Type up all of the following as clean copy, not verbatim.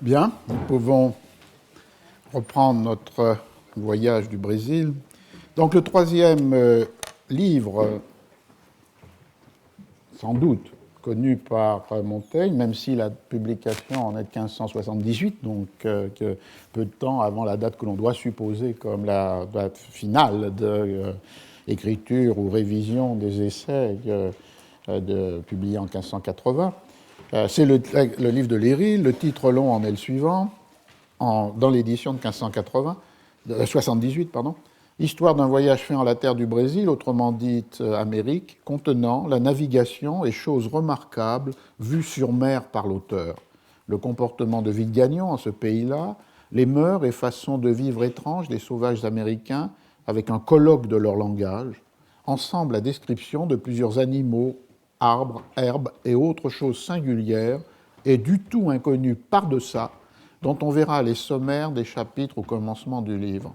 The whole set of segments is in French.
Bien, nous pouvons reprendre notre voyage du Brésil. Donc le troisième livre, sans doute connu par Montaigne, même si la publication en est de 1578, donc peu de temps avant la date que l'on doit supposer comme la date finale de écriture ou révision des essais publiés en 1580. C'est le livre de Léry. Le titre long en est le suivant, dans l'édition de 78, pardon. Histoire d'un voyage fait en la terre du Brésil, autrement dite Amérique, contenant la navigation et choses remarquables vues sur mer par l'auteur. Le comportement de Villagnon en ce pays-là, les mœurs et façons de vivre étranges des sauvages américains avec un colloque de leur langage, ensemble la description de plusieurs animaux, arbres, herbes et autres choses singulières et du tout inconnues par-deçà, dont on verra les sommaires des chapitres au commencement du livre.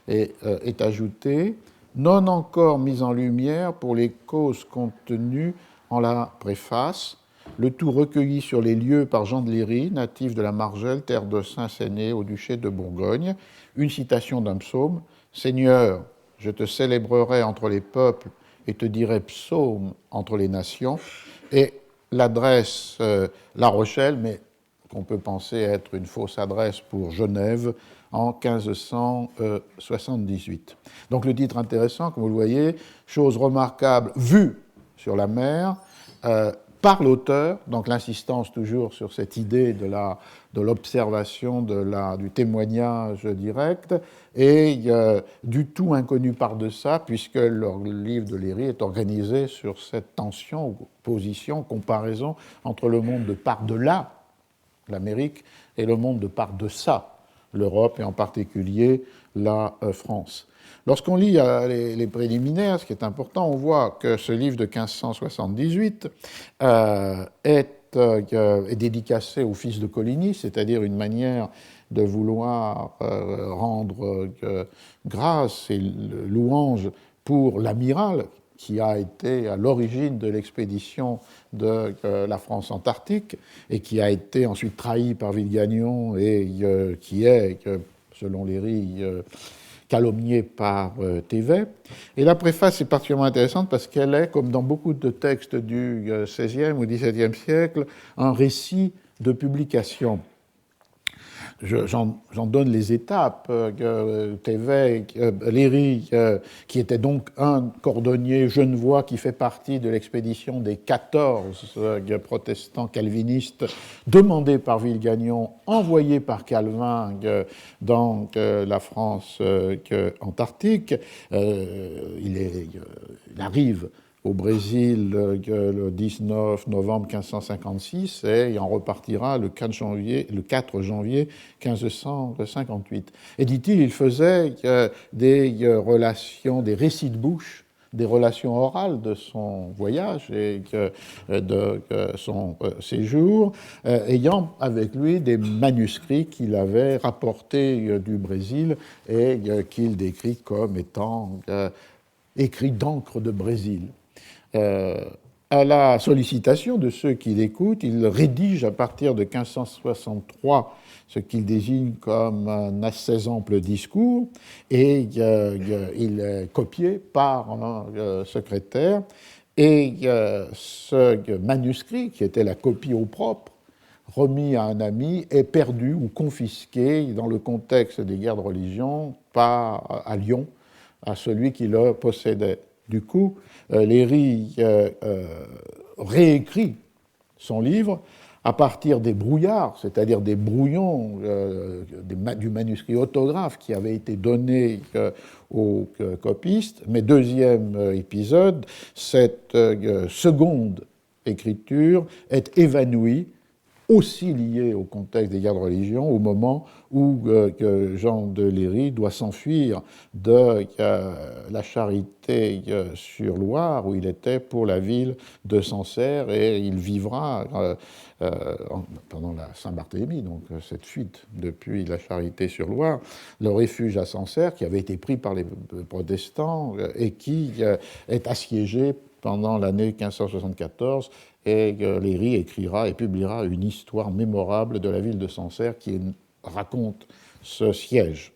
Et est ajouté, non encore mis en lumière pour les causes contenues en la préface, le tout recueilli sur les lieux par Jean de Léry, natif de la Margelle, terre de Saint-Séné, au duché de Bourgogne, une citation d'un psaume, « Seigneur, je te célébrerai entre les peuples et te dirai psaume entre les nations », et l'adresse La Rochelle, mais qu'on peut penser être une fausse adresse pour Genève, en 1578. Donc le titre intéressant, comme vous le voyez, « Choses remarquables vues sur la mer », par l'auteur, donc l'insistance toujours sur cette idée de l'observation, du témoignage direct, et du tout inconnu par-deçà, puisque le livre de Léry est organisé sur cette tension, opposition, comparaison entre le monde de par-delà, l'Amérique, et le monde de par-deçà, l'Europe et en particulier la France. Lorsqu'on lit les préliminaires, ce qui est important, on voit que ce livre de 1578 est dédicacé au fils de Coligny, c'est-à-dire une manière de vouloir rendre grâce et louange pour l'amiral qui a été à l'origine de l'expédition de la France antarctique et qui a été ensuite trahi par Villagnon et qui est, selon Léry, calomnié par Thévet. Et la préface est particulièrement intéressante parce qu'elle est, comme dans beaucoup de textes du XVIe ou XVIIe siècle, un récit de publication. J'en donne les étapes. Thévet, Léry, qui était donc un cordonnier genevois qui fait partie de l'expédition des 14 protestants calvinistes demandés par Villagnon, envoyés par Calvin dans la France antarctique. Il arrive au Brésil le 19 novembre 1556 et il en repartira le 4 janvier 1558. Et dit-il, il faisait des relations, des récits de bouche, des relations orales de son voyage et de son séjour, ayant avec lui des manuscrits qu'il avait rapportés du Brésil et qu'il décrit comme étant écrits d'encre de Brésil. À la sollicitation de ceux qui l'écoutent, il rédige à partir de 1563 ce qu'il désigne comme un assez ample discours, et il est copié par un secrétaire, et ce manuscrit, qui était la copie au propre, remis à un ami, est perdu ou confisqué dans le contexte des guerres de religion à Lyon, à celui qui le possédait. Du coup, Léry réécrit son livre à partir des brouillards, c'est-à-dire des brouillons du manuscrit autographe qui avait été donné aux copistes. Mais deuxième épisode, cette seconde écriture est évanouie, aussi lié au contexte des guerres de religion, au moment où Jean de Léry doit s'enfuir de la Charité-sur-Loire, où il était pour la ville de Sancerre, et il vivra pendant la Saint-Barthélemy, donc cette fuite depuis la Charité-sur-Loire, le refuge à Sancerre, qui avait été pris par les protestants et qui est assiégé pendant l'année 1574, et Léry écrira et publiera une histoire mémorable de la ville de Sancerre qui raconte ce siège.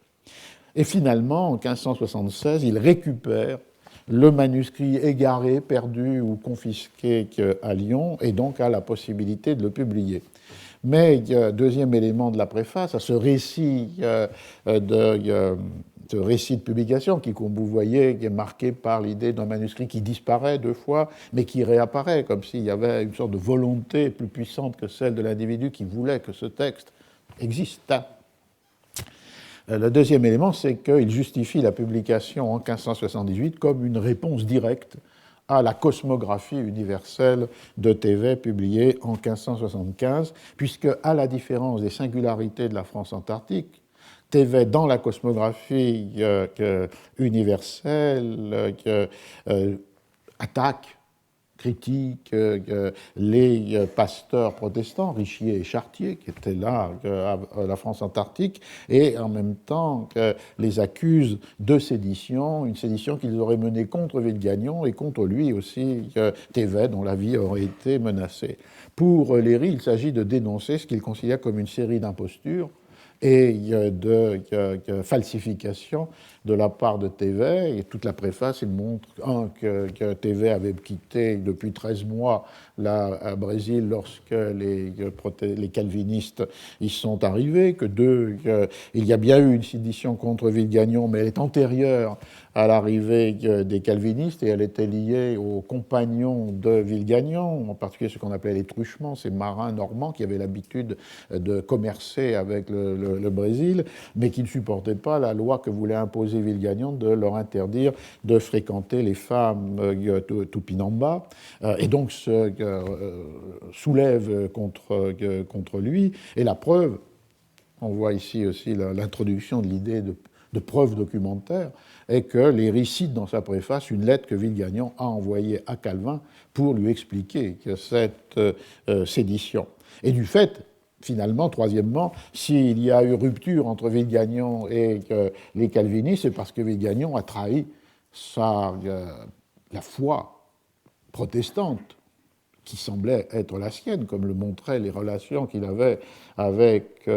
Et finalement, en 1576, il récupère le manuscrit égaré, perdu ou confisqué à Lyon, et donc a la possibilité de le publier. Mais deuxième élément de la préface, à ce récit de publication qui, comme vous voyez, est marqué par l'idée d'un manuscrit qui disparaît 2 fois, mais qui réapparaît, comme s'il y avait une sorte de volonté plus puissante que celle de l'individu qui voulait que ce texte existe. Le deuxième élément, c'est qu'il justifie la publication en 1578 comme une réponse directe à la cosmographie universelle de Thévet, publiée en 1575, puisque, à la différence des singularités de la France antarctique, Thévet, dans la cosmographie universelle, attaque, critique les pasteurs protestants, Richier et Chartier, qui étaient là à la France antarctique, et en même temps les accuse de sédition, une sédition qu'ils auraient menée contre Villegagnon et contre lui aussi, Thévet, dont la vie aurait été menacée. Pour Léry, il s'agit de dénoncer ce qu'il considère comme une série d'impostures et de falsification de la part de Thévet. Et toute la préface, il montre, que Thévet avait quitté depuis 13 mois le Brésil lorsque les calvinistes y sont arrivés, que il y a bien eu une sédition contre Villegagnon, mais elle est antérieure à l'arrivée des calvinistes, et elle était liée aux compagnons de Villegagnon, en particulier ce qu'on appelait les truchements, ces marins normands qui avaient l'habitude de commercer avec le Brésil, mais qui ne supportaient pas la loi que voulait imposer Villegagnon de leur interdire de fréquenter les femmes Tupinamba, et donc se soulève contre lui. Et la preuve, on voit ici aussi l'introduction de l'idée de preuve documentaire, est que Léry cite dans sa préface une lettre que Villegagnon a envoyée à Calvin pour lui expliquer que cette sédition. Et du fait, finalement, troisièmement, s'il y a eu rupture entre Villegagnon et les calvinistes, c'est parce que Villegagnon a trahi la foi protestante qui semblait être la sienne, comme le montraient les relations qu'il avait avec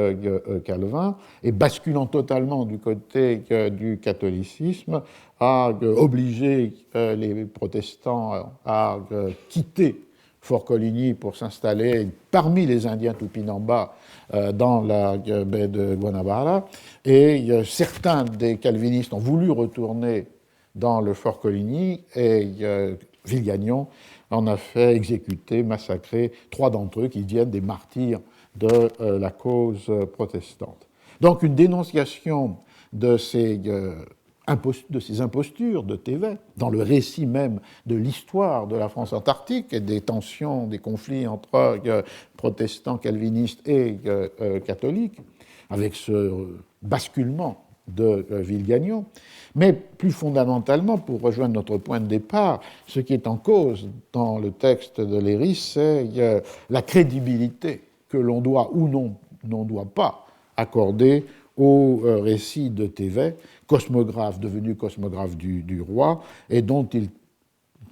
Calvin, et basculant totalement du côté du catholicisme, a obligé les protestants à quitter Fort-Coligny pour s'installer parmi les Indiens Tupinamba dans la baie de Guanabara, et certains des calvinistes ont voulu retourner dans le Fort-Coligny, et Villegagnon en a fait exécuter, massacrer 3 d'entre eux qui deviennent des martyrs de la cause protestante. Donc une dénonciation de ces impostures de Thévet, dans le récit même de l'histoire de la France antarctique et des tensions, des conflits entre protestants, calvinistes et catholiques, avec ce basculement de Villegagnon. Mais plus fondamentalement, pour rejoindre notre point de départ, ce qui est en cause dans le texte de Léry, c'est la crédibilité que l'on doit ou n'en doit pas accorder au récit de Thévet, cosmographe devenu cosmographe du roi, et dont il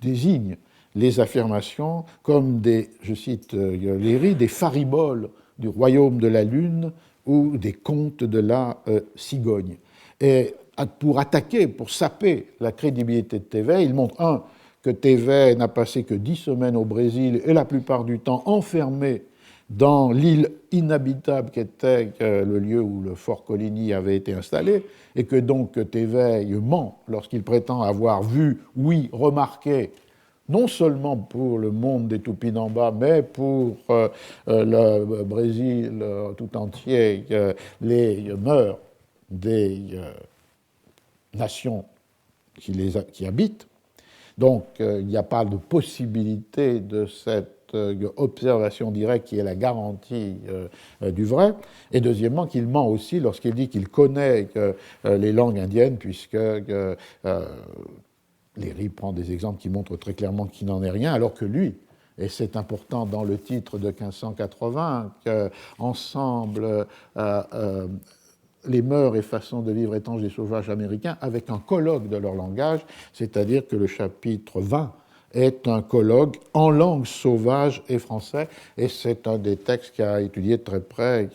désigne les affirmations comme des, je cite Léry, des fariboles du royaume de la Lune ou des contes de la cigogne. Et pour attaquer, pour saper la crédibilité de Thévet, il montre, que Thévet n'a passé que 10 semaines au Brésil et la plupart du temps enfermé dans l'île inhabitable qu'était le lieu où le Fort Coligny avait été installé, et que donc Thévet ment lorsqu'il prétend avoir vu, oui, remarqué, non seulement pour le monde des Tupinamba, mais pour le Brésil tout entier, les mœurs des nations qui habitent. Donc il n'y a pas de possibilité de cette observation directe qui est la garantie du vrai. Et deuxièmement, qu'il ment aussi lorsqu'il dit qu'il connaît les langues indiennes, puisque Léry prend des exemples qui montrent très clairement qu'il n'en est rien, alors que lui, et c'est important dans le titre de 1580, qu'ensemble les mœurs et façons de vivre étanches des sauvages américains avec un colloque de leur langage, c'est-à-dire que le chapitre 20 est un colloque en langue sauvage et français, et c'est un des textes qu'a étudié de très près,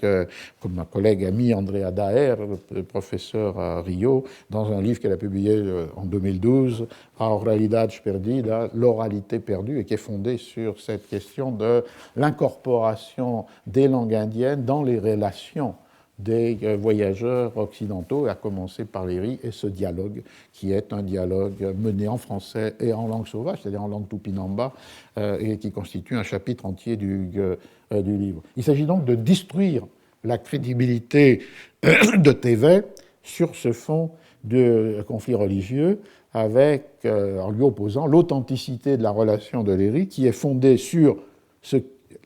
comme ma collègue amie Andrea Daer, le professeur à Rio, dans un livre qu'elle a publié en 2012, A Oralidad Perdida, l'oralité perdue, et qui est fondé sur cette question de l'incorporation des langues indiennes dans les relations des voyageurs occidentaux, à commencer par les Ris, et ce dialogue qui est un dialogue mené en français et en langue sauvage, c'est-à-dire en langue tupinamba, et qui constitue un chapitre entier du livre. Il s'agit donc de détruire la crédibilité de Tevet sur ce fond de conflit religieux, en lui opposant l'authenticité de la relation de Léry, qui est fondée sur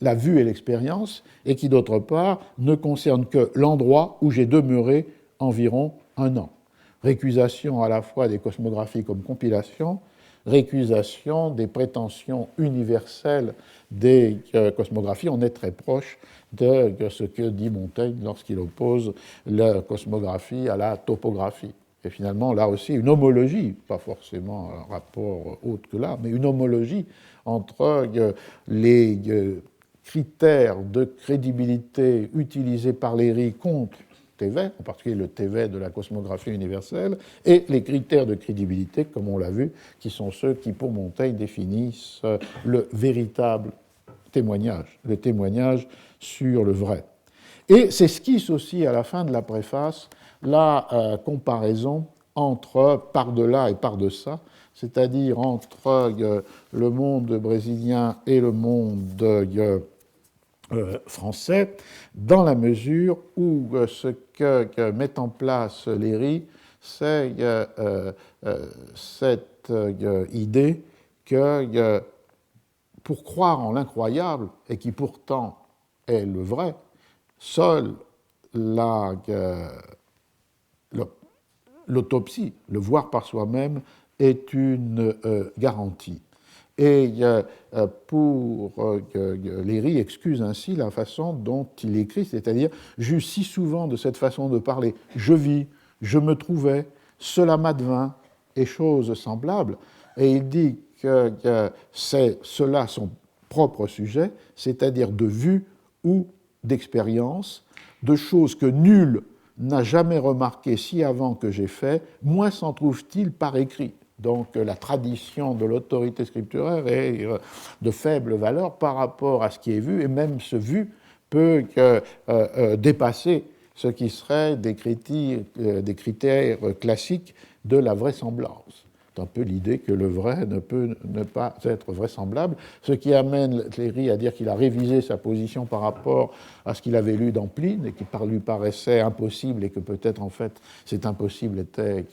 la vue et l'expérience, et qui, d'autre part, ne concerne que l'endroit où j'ai demeuré environ un an. Récusation à la fois des cosmographies comme compilation, récusation des prétentions universelles des cosmographies. On est très proche de ce que dit Montaigne lorsqu'il oppose la cosmographie à la topographie. Et finalement, là aussi, une homologie, pas forcément un rapport autre que là, mais une homologie entre les critères de crédibilité utilisés par Léry contre Tevet, en particulier le Tevet de la cosmographie universelle, et les critères de crédibilité, comme on l'a vu, qui sont ceux qui, pour Montaigne, définissent le véritable témoignage, le témoignage sur le vrai. Et s'esquisse aussi à la fin de la préface la comparaison entre par-delà et par-deçà, c'est-à-dire entre le monde brésilien et le monde français, dans la mesure où ce que met en place Léry, c'est cette idée que pour croire en l'incroyable, et qui pourtant est le vrai, seule l'autopsie, le voir par soi-même, est une garantie. Et pour Léry excuse ainsi la façon dont il écrit, c'est-à-dire « j'eus si souvent de cette façon de parler, je vis, je me trouvais, cela m'advint, et choses semblables ». Et il dit que c'est cela son propre sujet, c'est-à-dire de vue ou d'expérience, de choses que nul n'a jamais remarqué si avant que j'ai fait, moins s'en trouve-t-il par écrit. Donc la tradition de l'autorité scripturaire est de faible valeur par rapport à ce qui est vu, et même ce vu peut dépasser ce qui serait des critères classiques de la vraisemblance. C'est un peu l'idée que le vrai ne peut ne pas être vraisemblable, ce qui amène Léry à dire qu'il a révisé sa position par rapport à ce qu'il avait lu dans Pline et qui lui paraissait impossible et que peut-être en fait cet impossible était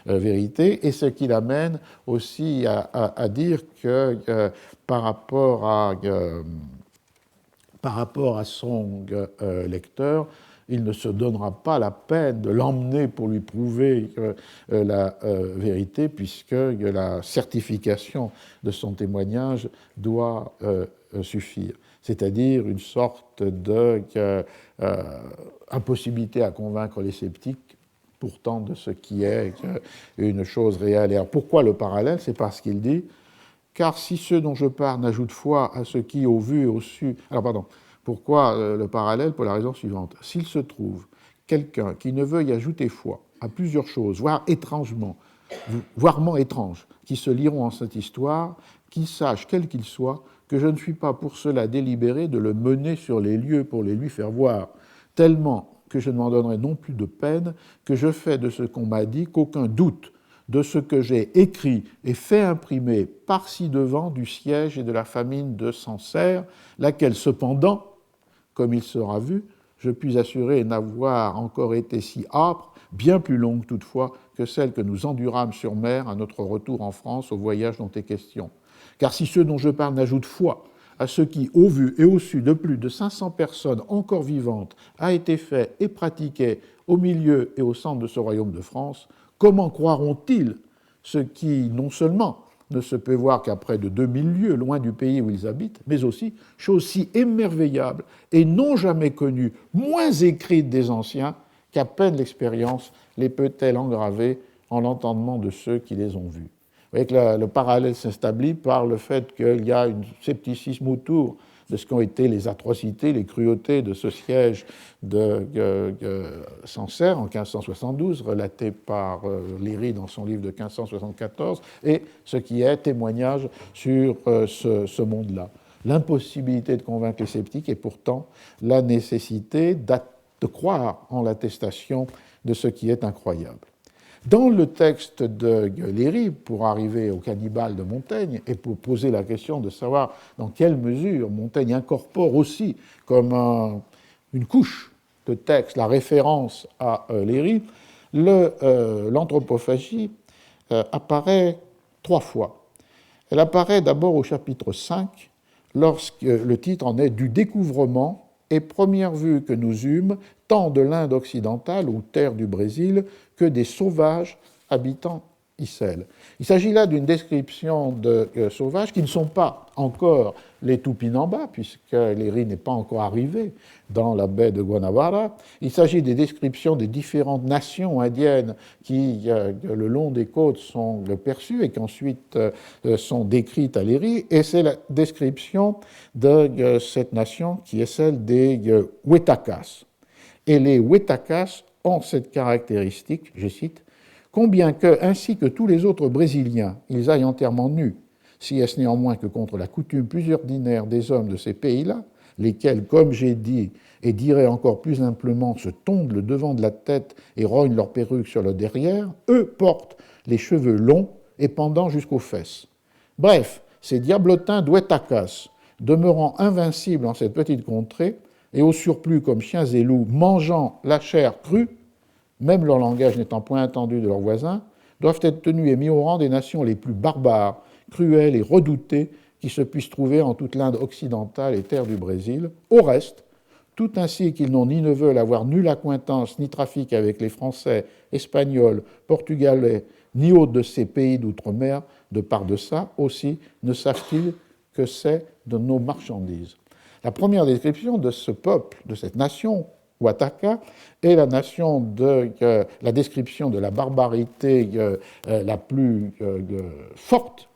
vérité, et ce qui l'amène aussi à dire que par rapport à son lecteur, il ne se donnera pas la peine de l'emmener pour lui prouver la vérité, puisque la certification de son témoignage doit suffire. C'est-à-dire une sorte d'impossibilité à convaincre les sceptiques, pourtant de ce qui est une chose réelle. Et alors, pourquoi le parallèle? C'est parce qu'il dit « car si ceux dont je parle n'ajoutent foi à ce qui, au vu et au su... » Alors, pardon. Pourquoi le parallèle? Pour la raison suivante. S'il se trouve quelqu'un qui ne veuille ajouter foi à plusieurs choses, voire étranges, qui se liront en cette histoire, qu'il sache, quel qu'il soit, que je ne suis pas pour cela délibéré de le mener sur les lieux pour les lui faire voir, tellement que je ne m'en donnerai non plus de peine, que je fais de ce qu'on m'a dit qu'aucun doute de ce que j'ai écrit et fait imprimer par-ci devant du siège et de la famine de Sancerre, laquelle cependant, comme il sera vu, je puis assurer n'avoir encore été si âpre, bien plus longue toutefois que celle que nous endurâmes sur mer à notre retour en France au voyage dont est question. Car si ceux dont je parle n'ajoutent foi à ce qui, au vu et au su de plus de 500 personnes encore vivantes, a été fait et pratiqué au milieu et au centre de ce royaume de France, comment croiront-ils ce qui, non seulement ne se peut voir qu'après de 2000 lieues, loin du pays où ils habitent, mais aussi, chose si émerveillable et non jamais connue, moins écrite des anciens, qu'à peine l'expérience les peut-elle engraver en l'entendement de ceux qui les ont vus. voyez que le parallèle s'établit par le fait qu'il y a un scepticisme autour de ce qu'ont été les atrocités, les cruautés de ce siège de Sancerre en 1572, relaté par Léry dans son livre de 1574, et ce qui est témoignage sur ce monde-là. L'impossibilité de convaincre les sceptiques et pourtant la nécessité de croire en l'attestation de ce qui est incroyable. Dans le texte de Léry, pour arriver au cannibale de Montaigne et pour poser la question de savoir dans quelle mesure Montaigne incorpore aussi comme une couche de texte la référence à Léry, l'anthropophagie apparaît 3 fois. Elle apparaît d'abord au chapitre 5, lorsque le titre en est « Du découvrement et première vue que nous eûmes, tant de l'Inde occidentale ou terre du Brésil que des sauvages habitant Icelle ». Il s'agit là d'une description de sauvages qui ne sont pas encore les Tupinambas, puisque Léry n'est pas encore arrivé dans la baie de Guanabara. Il s'agit des descriptions des différentes nations indiennes qui, le long des côtes, sont perçues et qui ensuite sont décrites à Léry. Et c'est la description de cette nation qui est celle des Huetacas. Et les Huetacas ont cette caractéristique, je cite, « Combien que, ainsi que tous les autres Brésiliens, ils aillent entièrement nus, si est-ce néanmoins que contre la coutume plus ordinaire des hommes de ces pays-là, lesquels, comme j'ai dit, et dirais encore plus simplement, se tondent le devant de la tête et rognent leur perruque sur le derrière, eux portent les cheveux longs et pendant jusqu'aux fesses. Bref, ces diablotins d'Huetacas, demeurant invincibles en cette petite contrée, et au surplus comme chiens et loups, mangeant la chair crue, même leur langage n'étant point entendu de leurs voisins, doivent être tenus et mis au rang des nations les plus barbares, cruelles et redoutées qui se puissent trouver en toute l'Inde occidentale et terre du Brésil. Au reste, tout ainsi qu'ils n'ont ni ne veulent avoir nulle accointance ni trafic avec les Français, Espagnols, Portugais, ni autres de ces pays d'outre-mer, de part de ça, aussi ne savent-ils que c'est de nos marchandises. La première description de ce peuple, de cette nation, Huataca, est la description de la barbarité la plus forte,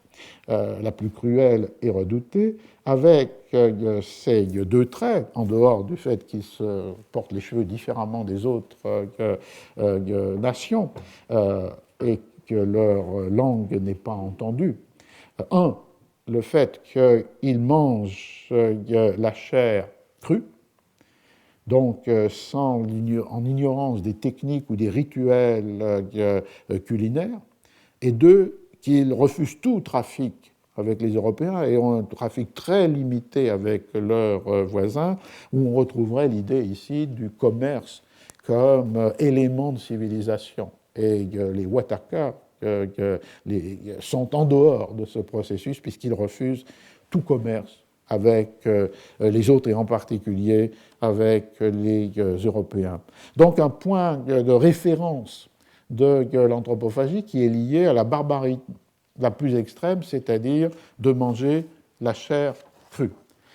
la plus cruelle et redoutée, avec ces 2 traits, en dehors du fait qu'ils se portent les cheveux différemment des autres nations et que leur langue n'est pas entendue. Un, le fait qu'ils mangent la chair crue, donc en ignorance des techniques ou des rituels culinaires, et 2, qu'ils refusent tout trafic avec les Européens et ont un trafic très limité avec leurs voisins, où on retrouverait l'idée ici du commerce comme élément de civilisation. Et les Huatacas sont en dehors de ce processus puisqu'ils refusent tout commerce avec les autres et en particulier avec les Européens. Donc un point de référence de l'anthropophagie qui est lié à la barbarie la plus extrême, c'est-à-dire de manger la chair crue.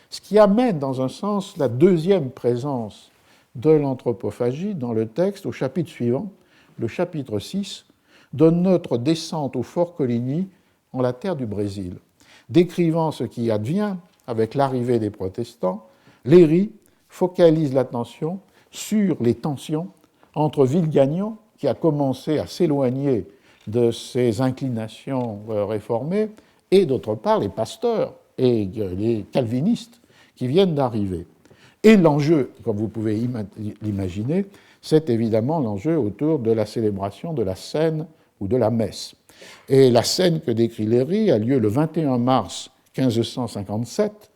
Ce qui amène dans un sens la deuxième présence de l'anthropophagie dans le texte au chapitre suivant, le chapitre 6, de notre descente au Fort Coligny en la terre du Brésil. Décrivant ce qui advient avec l'arrivée des protestants, Léry focalise l'attention sur les tensions entre Villegagnon, qui a commencé à s'éloigner de ses inclinations réformées, et d'autre part les pasteurs et les calvinistes qui viennent d'arriver. Et l'enjeu, comme vous pouvez l'imaginer, c'est évidemment l'enjeu autour de la célébration de la scène ou de la messe. Et la scène que décrit Léry a lieu le 21 mars 1557,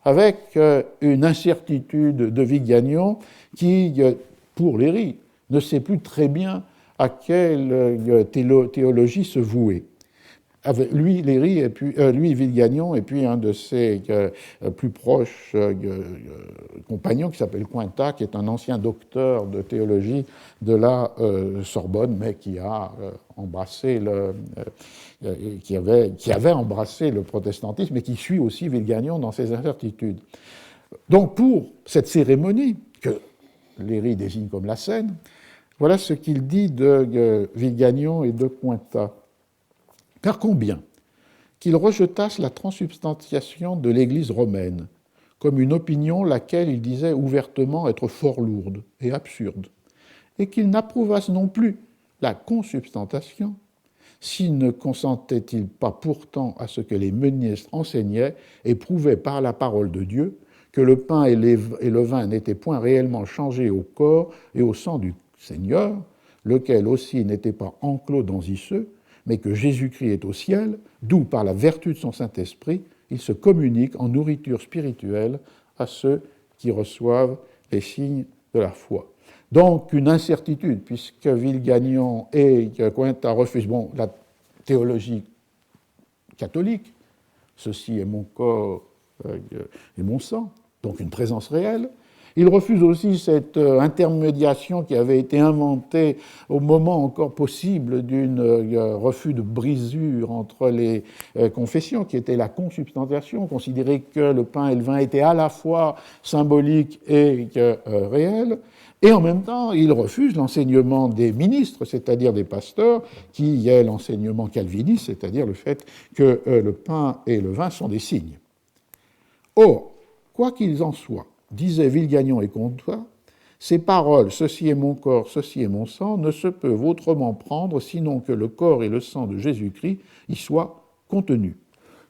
avec une incertitude de Villegagnon qui, pour Léry, ne sait plus très bien à quelle théologie se vouer. Lui, Villegagnon, et puis un de ses plus proches compagnons qui s'appelle Cointat, qui est un ancien docteur de théologie de la Sorbonne, mais qui a embrassé qui avait embrassé le protestantisme et qui suit aussi Villegagnon dans ses incertitudes. Donc pour cette cérémonie, que Léry désigne comme la scène, voilà ce qu'il dit de Villegagnon et de Cointat. Car combien, qu'ils rejetassent la transsubstantiation de l'Église romaine, comme une opinion laquelle ils disaient ouvertement être fort lourde et absurde, et qu'ils n'approuvassent non plus la consubstantiation, s'ils ne consentaient-ils pas pourtant à ce que les ministres enseignaient et prouvaient par la parole de Dieu que le pain et le vin n'étaient point réellement changés au corps et au sang du Seigneur, lequel aussi n'était pas enclos dans iceux, mais que Jésus-Christ est au ciel, d'où, par la vertu de son Saint-Esprit, il se communique en nourriture spirituelle à ceux qui reçoivent les signes de la foi. Donc, une incertitude, puisque Villegagnon et Cointa refusent la théologie catholique, ceci est mon corps et mon sang, donc une présence réelle. Il refuse aussi cette intermédiation qui avait été inventée au moment encore possible d'un refus de brisure entre les confessions, qui était la consubstantiation, considérer que le pain et le vin étaient à la fois symboliques et réels. Et en même temps, il refuse l'enseignement des ministres, c'est-à-dire des pasteurs, qui est l'enseignement calviniste, c'est-à-dire le fait que le pain et le vin sont des signes. Or, quoi qu'ils en soient, disaient Villegagnon et Comtois, ces paroles, ceci est mon corps, ceci est mon sang, ne se peuvent autrement prendre sinon que le corps et le sang de Jésus-Christ y soient contenus.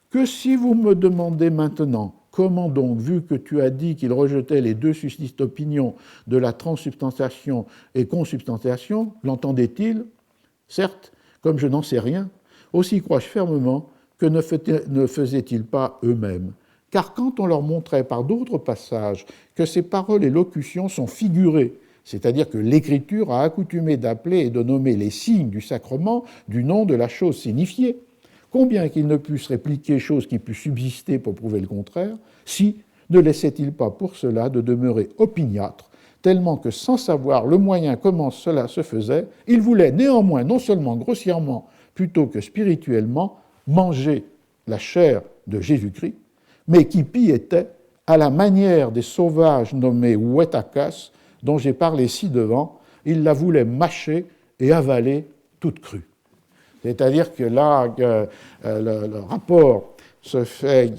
Que si vous me demandez maintenant, comment donc, vu que tu as dit qu'il rejetait les deux suscites opinions de la transsubstantiation et consubstantiation, l'entendait-il? Certes, comme je n'en sais rien, aussi crois-je fermement que ne faisaient-ils pas eux-mêmes. Car quand on leur montrait par d'autres passages que ces paroles et locutions sont figurées, c'est-à-dire que l'Écriture a accoutumé d'appeler et de nommer les signes du sacrement du nom de la chose signifiée, combien qu'ils ne puissent répliquer chose qui pût subsister pour prouver le contraire, si ne laissait-il pas pour cela de demeurer opiniâtre, tellement que sans savoir le moyen comment cela se faisait, il voulait néanmoins non seulement grossièrement, plutôt que spirituellement, manger la chair de Jésus-Christ, mais qui pis était, à la manière des sauvages nommés Huetakas, dont j'ai parlé ci-devant, il la voulait mâcher et avaler toute crue. C'est-à-dire que là, le rapport se fait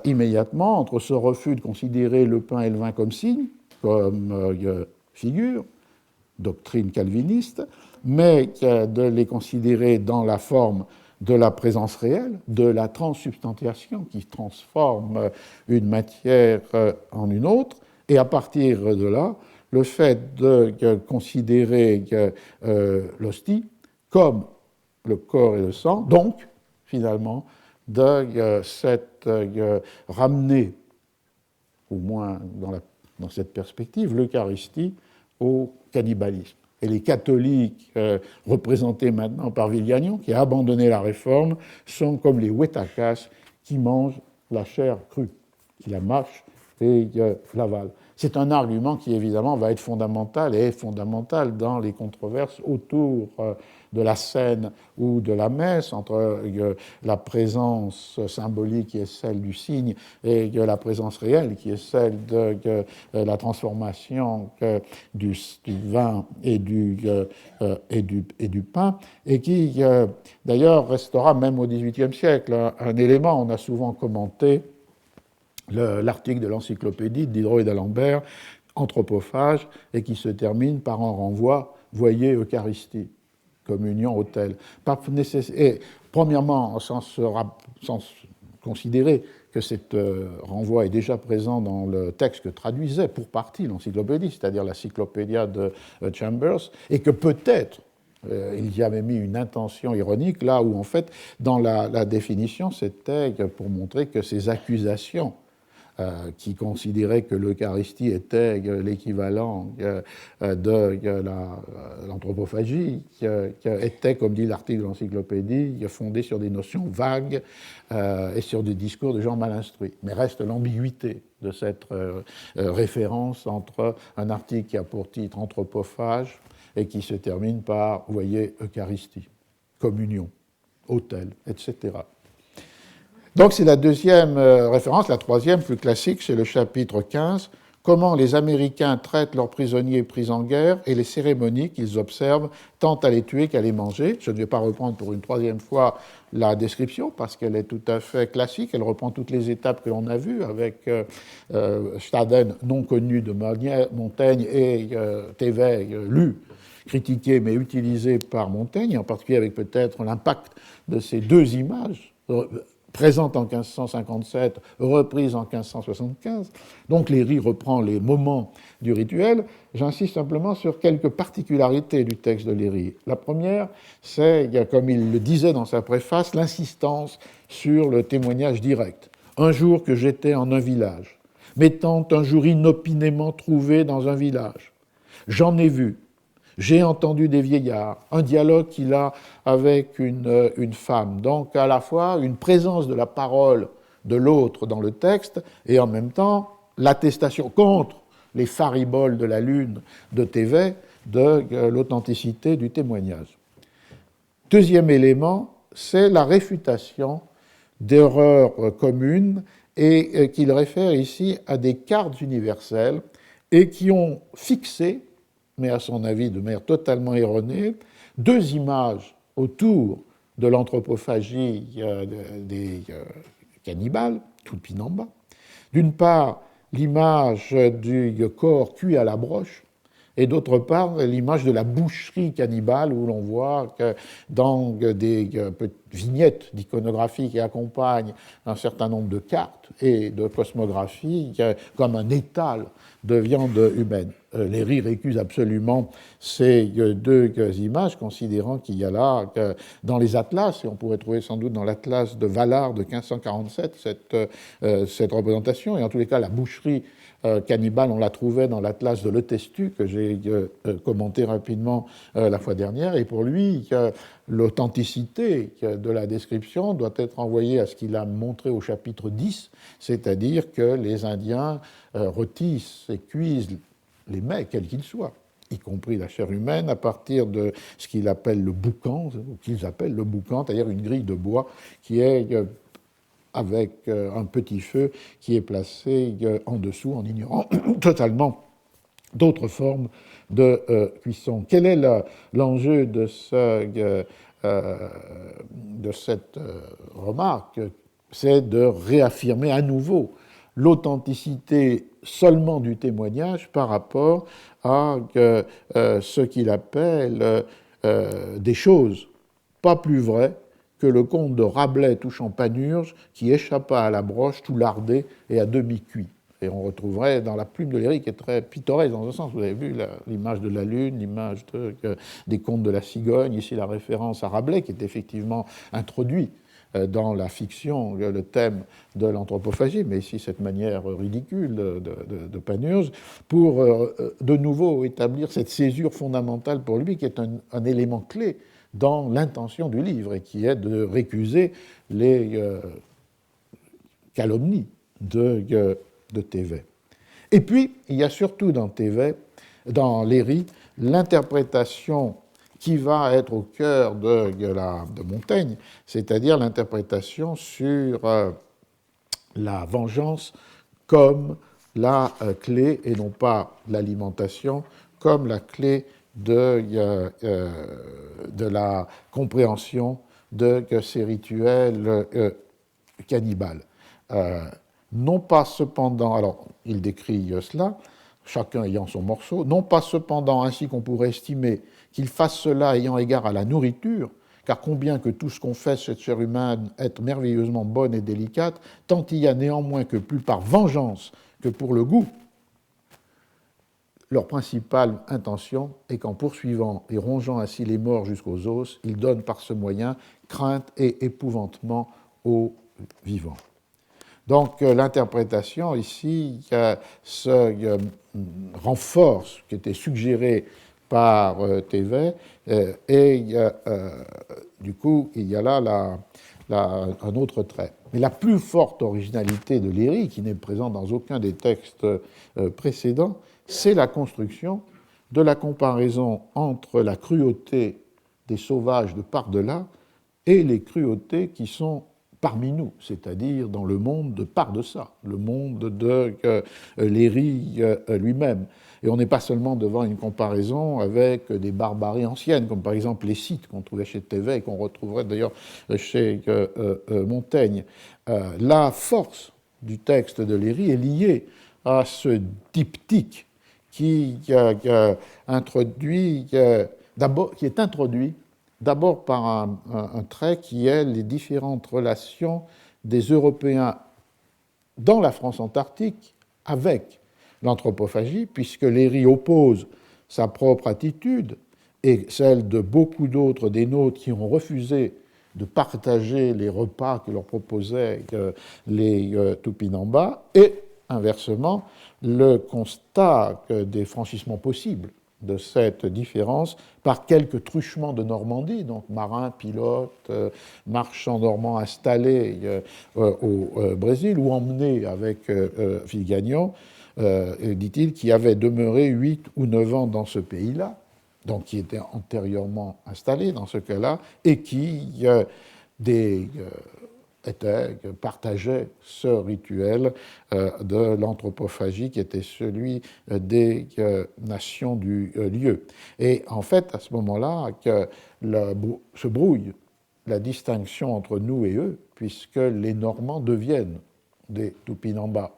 immédiatement entre ce refus de considérer le pain et le vin comme signe, comme figure, doctrine calviniste, mais de les considérer dans la forme de la présence réelle, de la transsubstantiation qui transforme une matière en une autre, et à partir de là, le fait de considérer l'hostie comme le corps et le sang, donc, finalement, de s'être ramené, au moins dans cette perspective, l'Eucharistie au cannibalisme. Et les catholiques représentés maintenant par Villegagnon, qui a abandonné la réforme, sont comme les Huetakas qui mangent la chair crue, qui la mâchent et l'avalent. C'est un argument qui, évidemment, va être fondamental et est fondamental dans les controverses autour de la scène ou de la messe, entre la présence symbolique qui est celle du signe et la présence réelle qui est celle de la transformation du vin et du pain, et qui, d'ailleurs, restera même au XVIIIe siècle un élément. On a souvent commenté l'article de l'encyclopédie de Diderot et d'Alembert, anthropophage, et qui se termine par un renvoi, voyez Eucharistie, communion, autel. Et premièrement, sans considérer que ce renvoi est déjà présent dans le texte que traduisait pour partie l'encyclopédie, c'est-à-dire la Cyclopédia de Chambers, et que peut-être il y avait mis une intention ironique, là où en fait, dans la définition, c'était pour montrer que ces accusations qui considérait que l'Eucharistie était l'équivalent de l'anthropophagie, était, comme dit l'article de l'encyclopédie, fondé sur des notions vagues et sur des discours de gens mal instruits. Mais reste l'ambiguïté de cette référence entre un article qui a pour titre anthropophage et qui se termine par, vous voyez, Eucharistie, communion, autel, etc. Donc c'est la deuxième référence. La troisième, plus classique, c'est le chapitre 15, comment les Américains traitent leurs prisonniers pris en guerre et les cérémonies qu'ils observent tant à les tuer qu'à les manger. Je ne vais pas reprendre pour une troisième fois la description parce qu'elle est tout à fait classique. Elle reprend toutes les étapes que l'on a vues avec Staden, non connu de Montaigne, et Thévet, lu, critiqué mais utilisé par Montaigne, en particulier avec peut-être l'impact de ces deux images présente en 1557, reprise en 1575. Donc Léry reprend les moments du rituel. J'insiste simplement sur quelques particularités du texte de Léry. La première, c'est, comme il le disait dans sa préface, l'insistance sur le témoignage direct. Un jour que j'étais en un village, m'étant un jour inopinément trouvé dans un village, j'en ai vu, j'ai entendu des vieillards, un dialogue qu'il a avec une femme. Donc à la fois une présence de la parole de l'autre dans le texte et en même temps l'attestation contre les fariboles de la lune de Thévet de l'authenticité du témoignage. Deuxième élément, c'est la réfutation d'erreurs communes et qu'il réfère ici à des cartes universelles et qui ont fixé, mais à son avis de manière totalement erronée, deux images autour de l'anthropophagie des cannibales, Tupinamba. D'une part, l'image du corps cuit à la broche, et d'autre part, l'image de la boucherie cannibale, où l'on voit que dans des vignettes d'iconographie qui accompagnent un certain nombre de cartes et de cosmographies, comme un étal de viande humaine. Léry récuse absolument ces deux images, considérant qu'il y a là, dans les atlas, et on pourrait trouver sans doute dans l'atlas de Vallard de 1547 cette représentation, et en tous les cas la boucherie cannibale, on la trouvait dans l'atlas de Le Testu, que j'ai commenté rapidement la fois dernière, et pour lui, l'authenticité de la description doit être envoyée à ce qu'il a montré au chapitre 10, c'est-à-dire que les Indiens rôtissent et cuisent les mets, quels qu'ils soient, y compris la chair humaine, à partir de ce qu'il appelle le boucan, ou qu'ils appellent le boucan, c'est-à-dire une grille de bois qui est avec un petit feu qui est placé en dessous, en ignorant totalement d'autres formes de cuisson. Quel est l'enjeu de cette remarque? C'est de réaffirmer à nouveau l'authenticité seulement du témoignage par rapport à ce qu'il appelle des choses pas plus vraies que le conte de Rabelais touchant Panurge qui échappa à la broche tout lardé et à demi cuit. Et on retrouverait dans la plume de Léry, qui est très pittoresque dans un sens, vous avez vu l'image de la lune, l'image des contes de la cigogne, ici la référence à Rabelais qui est effectivement introduit dans la fiction le thème de l'anthropophagie, mais ici cette manière ridicule de Panurge, pour de nouveau établir cette césure fondamentale pour lui qui est un élément clé dans l'intention du livre et qui est de récuser les calomnies de Thévet. Et puis, il y a surtout dans Thévet, dans Léry, l'interprétation qui va être au cœur de Montaigne, c'est-à-dire l'interprétation sur la vengeance comme la clé, et non pas l'alimentation, comme la clé de la compréhension de ces rituels cannibales. Non pas cependant, alors il décrit cela, chacun ayant son morceau, non pas cependant ainsi qu'on pourrait estimer qu'il fasse cela ayant égard à la nourriture, car combien que tout ce qu'on fait cette chair humaine est merveilleusement bonne et délicate, tant il y a néanmoins que plus par vengeance que pour le goût, leur principale intention est qu'en poursuivant et rongeant ainsi les morts jusqu'aux os, ils donnent par ce moyen crainte et épouvantement aux vivants. Donc l'interprétation ici se renforce, qui était suggérée par Thévet, et du coup il y a là un autre trait. Mais la plus forte originalité de Léry, qui n'est présente dans aucun des textes précédents, c'est la construction de la comparaison entre la cruauté des sauvages de par-delà et les cruautés qui sont parmi nous, c'est-à-dire dans le monde de par deçà, le monde de Léry lui-même. Et on n'est pas seulement devant une comparaison avec des barbaries anciennes, comme par exemple les Scythes qu'on trouvait chez Thévet et qu'on retrouverait d'ailleurs chez Montaigne. La force du texte de Léry est liée à ce diptyque qui est introduit d'abord par un trait qui est les différentes relations des Européens dans la France antarctique avec l'anthropophagie, puisque Léry oppose sa propre attitude et celle de beaucoup d'autres des nôtres qui ont refusé de partager les repas que leur proposaient les Tupinambas, et inversement, le constat des franchissements possibles de cette différence par quelques truchements de Normandie, donc marins, pilotes, marchands normands installés au Brésil ou emmenés avec Figagnon, dit-il, qui avait demeuré 8 ou 9 ans dans ce pays-là, donc qui était antérieurement installé dans ce cas-là, et qui partageait ce rituel de l'anthropophagie qui était celui des nations du lieu. Et en fait, à ce moment-là, se brouille la distinction entre nous et eux, puisque les Normands deviennent des Tupinambas.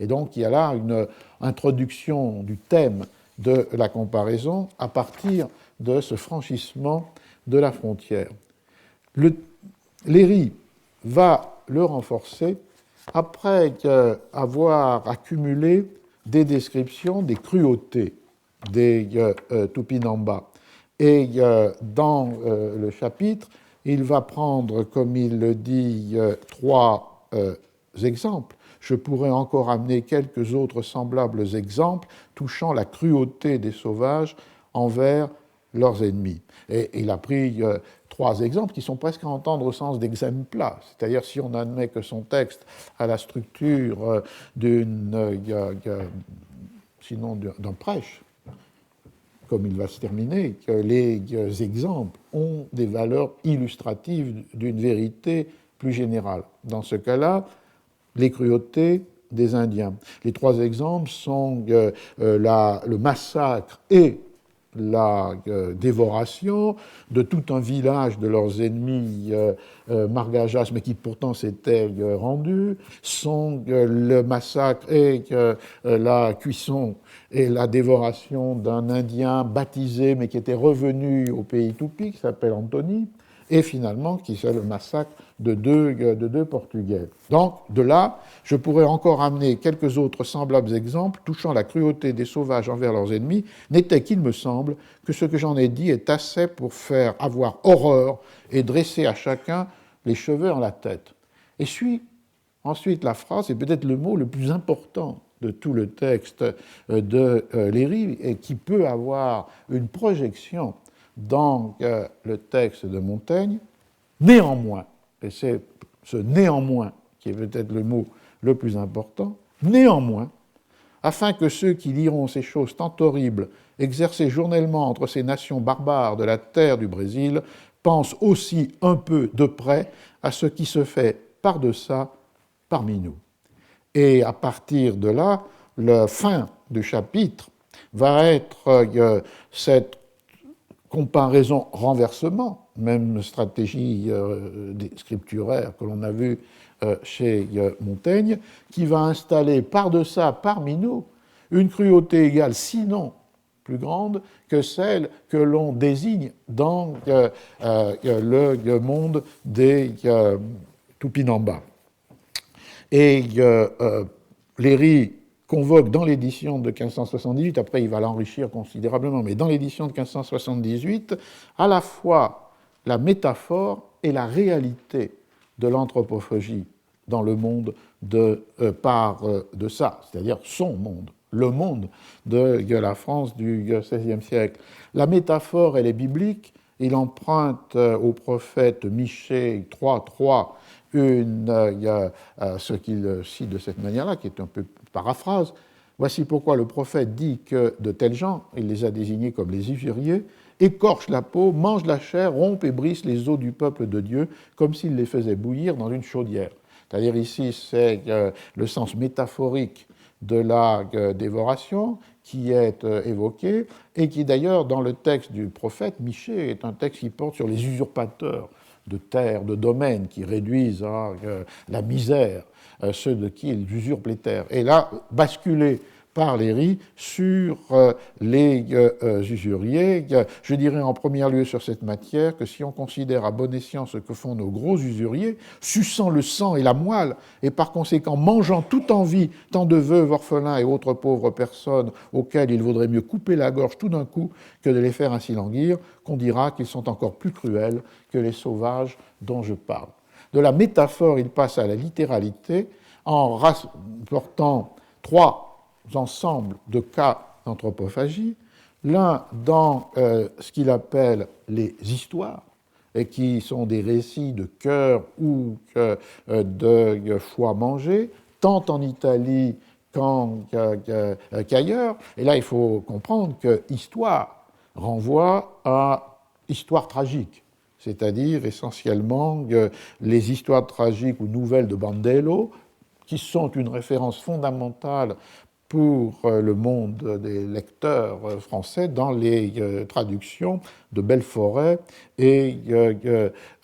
Et donc, il y a là une introduction du thème de la comparaison à partir de ce franchissement de la frontière. Léry va le renforcer après avoir accumulé des descriptions des cruautés des Tupinambas. Et dans le chapitre, il va prendre, comme il le dit, 3 exemples. Je pourrais encore amener quelques autres semblables exemples touchant la cruauté des sauvages envers leurs ennemis. Et il a pris 3 exemples qui sont presque à entendre au sens d'exempla, c'est-à-dire si on admet que son texte a la structure sinon d'un prêche, comme il va se terminer, que les exemples ont des valeurs illustratives d'une vérité plus générale. Dans ce cas-là, les cruautés des Indiens. Les 3 exemples sont le massacre et la dévoration de tout un village de leurs ennemis margajas, mais qui pourtant s'étaient rendus, sont le massacre et la cuisson et la dévoration d'un Indien baptisé, mais qui était revenu au pays Tupi, qui s'appelle Anthony, et finalement qui c'est le massacre de deux Portugais. Donc, de là, je pourrais encore amener quelques autres semblables exemples touchant la cruauté des sauvages envers leurs ennemis, n'était qu'il me semble que ce que j'en ai dit est assez pour faire avoir horreur et dresser à chacun les cheveux en la tête. Et suit ensuite la phrase, et peut-être le mot le plus important de tout le texte de Léry, et qui peut avoir une projection dans le texte de Montaigne, néanmoins, et c'est ce néanmoins qui est peut-être le mot le plus important, néanmoins, afin que ceux qui liront ces choses tant horribles exercées journellement entre ces nations barbares de la terre du Brésil pensent aussi un peu de près à ce qui se fait par-deçà parmi nous. Et à partir de là, la fin du chapitre va être cette comparaison renversement, même stratégie scripturaire que l'on a vue chez Montaigne, qui va installer par-deçà parmi nous une cruauté égale, sinon plus grande, que celle que l'on désigne dans le monde des Tupinambas. Et Léry convoque dans l'édition de 1578, après il va l'enrichir considérablement, mais dans l'édition de 1578, à la fois la métaphore et la réalité de l'anthropophagie dans le monde par deçà, c'est-à-dire son monde, le monde de la France du XVIe siècle. La métaphore, elle est biblique. Il emprunte au prophète Michée 3.3 ce qu'il cite de cette manière-là, qui est un peu paraphrase. Voici pourquoi le prophète dit que de tels gens, il les a désignés comme les usuriers, écorche la peau, mange la chair, rompt et brise les os du peuple de Dieu, comme s'il les faisait bouillir dans une chaudière. C'est-à-dire ici, c'est le sens métaphorique de la dévoration qui est évoqué, et qui d'ailleurs, dans le texte du prophète, Michée, est un texte qui porte sur les usurpateurs de terres, de domaines, qui réduisent à la misère ceux de qui ils usurpent les terres. Et là, basculer par les riz sur les usuriers. Je dirais en premier lieu sur cette matière que si on considère à bon escient ce que font nos gros usuriers, suçant le sang et la moelle, et par conséquent mangeant tout en vie tant de veuves, orphelins et autres pauvres personnes auxquelles il vaudrait mieux couper la gorge tout d'un coup que de les faire ainsi languir, qu'on dira qu'ils sont encore plus cruels que les sauvages dont je parle. De la métaphore, il passe à la littéralité en rapportant trois ensemble de cas d'anthropophagie, l'un dans ce qu'il appelle les histoires, et qui sont des récits de cœur ou de foie mangé, tant en Italie qu'ailleurs. Et là, il faut comprendre que histoire renvoie à histoire tragique, c'est-à-dire essentiellement les histoires tragiques ou nouvelles de Bandello, qui sont une référence fondamentale pour le monde des lecteurs français dans les traductions de Belforêt et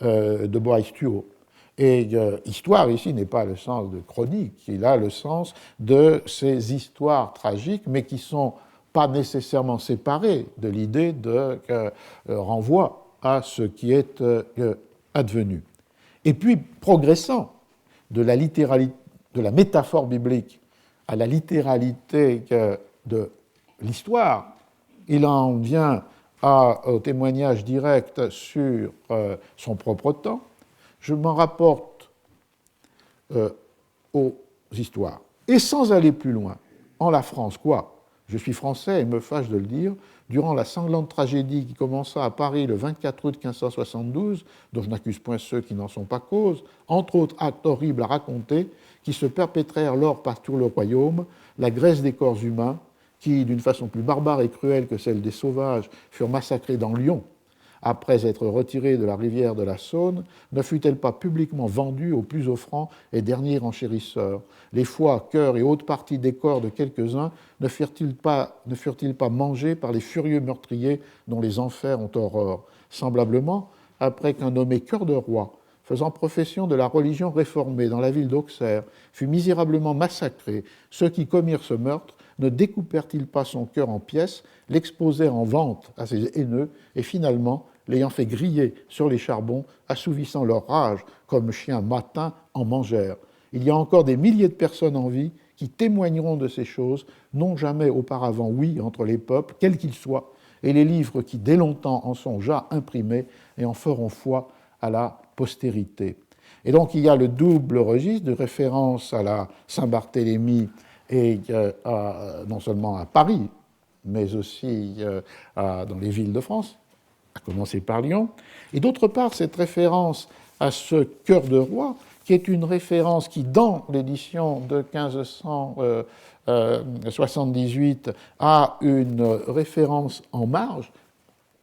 de Boistuau. Et histoire ici n'est pas le sens de chronique, il a le sens de ces histoires tragiques, mais qui ne sont pas nécessairement séparées de l'idée de renvoi à ce qui est advenu. Et puis, progressant de la littéralité, de la métaphore biblique à la littéralité de l'histoire, il en vient au témoignage direct sur son propre temps. Je m'en rapporte aux histoires. Et sans aller plus loin, en la France, quoi, je suis français et me fâche de le dire, durant la sanglante tragédie qui commença à Paris le 24 août 1572, dont je n'accuse point ceux qui n'en sont pas cause, entre autres actes horribles à raconter, qui se perpétrèrent lors par tout le royaume, la graisse des corps humains, qui, d'une façon plus barbare et cruelle que celle des sauvages, furent massacrés dans Lyon, après être retirés de la rivière de la Saône, ne fut-elle pas publiquement vendue aux plus offrants et derniers enchérisseurs? Les foies, cœurs et hautes parties des corps de quelques-uns ne furent-ils pas mangés par les furieux meurtriers dont les enfers ont horreur? Semblablement, après qu'un nommé Cœur de Roi, faisant profession de la religion réformée dans la ville d'Auxerre, fut misérablement massacré, ceux qui commirent ce meurtre ne découpèrent-ils pas son cœur en pièces, l'exposèrent en vente à ces haineux, et finalement, l'ayant fait griller sur les charbons, assouvissant leur rage comme chiens matins, en mangèrent. Il y a encore des milliers de personnes en vie qui témoigneront de ces choses, non jamais auparavant oui entre les peuples, quels qu'ils soient, et les livres qui dès longtemps en sont déjà imprimés et en feront foi à la postérité. Et donc il y a le double registre de référence à la Saint-Barthélemy et non seulement à Paris, mais aussi dans les villes de France, à commencer par Lyon, et d'autre part cette référence à ce Cœur de Roi, qui est une référence qui, dans l'édition de 1578, a une référence en marge,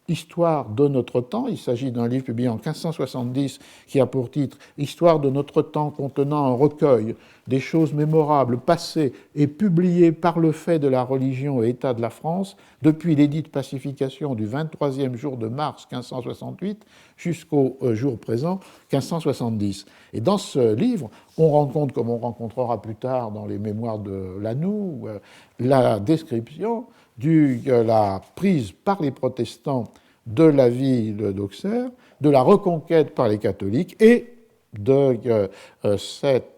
Histoire de notre temps. Il s'agit d'un livre publié en 1570 qui a pour titre Histoire de notre temps contenant un recueil des choses mémorables passées et publiées par le fait de la religion et État de la France depuis l'édit de pacification du 23e jour de mars 1568 jusqu'au jour présent 1570. Et dans ce livre, on rencontre, comme on rencontrera plus tard dans les mémoires de Lanoux, la description de la prise par les protestants de la ville d'Auxerre, de la reconquête par les catholiques et de cet